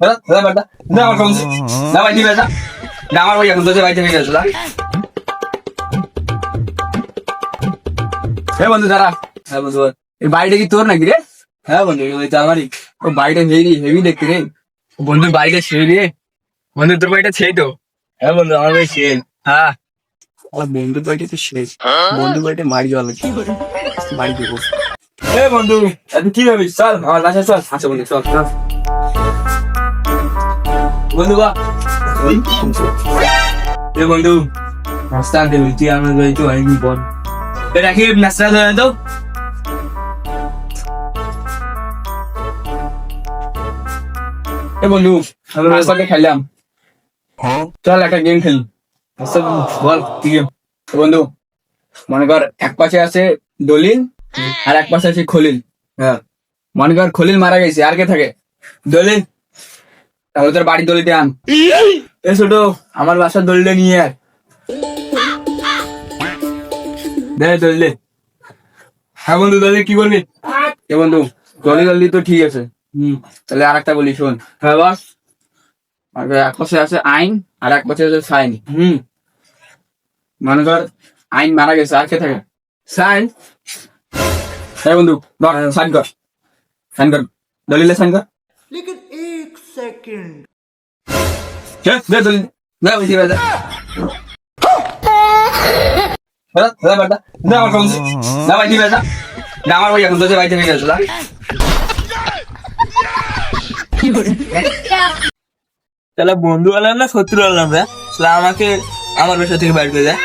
না আমার বন্ধু না ভাই দিবে না আমার ভাই এখন তো বাইতে হয়ে গেছে হ্যাঁ বন্ধু দাঁড়া হ্যাঁ বন্ধু এই বাড়িটা কি তোর নাকি রে হ্যাঁ বন্ধু ওই তো আমারই ও বাড়িটা হেভি হেভি দেখতে রে বন্ধুর বাড়িটা সেই রে বন্ধু তোর বাড়িটা সেই তো হ্যাঁ বন্ধু আমার বাড়ি সেই হ্যাঁ আমার বন্ধুর বাড়িটা তো সেই বন্ধুর বাড়িটা মারি যাওয়া লাগে বাড়ি দেবো এ বন্ধু তুই কি ভাবিস চল আমার বাসায় চল আচ্ছা বন্ধু চল চল বন্ধু বা এ বন্ধু নাস্তা আনতে বলছি আমার বাড়ি তো অনেকদিন পর রাখি নাস্তা ধরে তো এ বন্ধু আমরা নাস্তাটা খাইলাম চল একটা গেম খেলি আচ্ছা বল কি গেম বন্ধু মনে কর এক পাশে আছে দলিল আর এক পাশে আছে খলিল হ্যাঁ মনে কর খলিল মারা গেছে আর কে থাকে দলিল তাহলে তোর বাড়ির দলিলটা আন এ ছোট আমার বাসার দলিলটা নিয়ে আয় দে দলিল হ্যাঁ বন্ধু দলিল কি করবি এ বন্ধু দলিল তো ঠিক আছে তাহলে আর একটা বলি শোন হ্যাঁ বস এক পাশে আছে আইন আর এক পাশে আছে সাইন মনে কর আইন মারা গেছে আর কে থাকে সাইন হ্যাঁ বন্ধু সাইন কর দলিলে সাইন কর लेकिन एक सेकंड দে দলিল না বুঝি বাজা না আমার বন্ধু না ভাই দিবে না আমার ভাই এখন তো বাইতে হয়ে গেছে তাহলে বন্ধু আলাম না শত্রু আলাম রে আমাকে আমার বাসা থেকে বাইর করে দেয়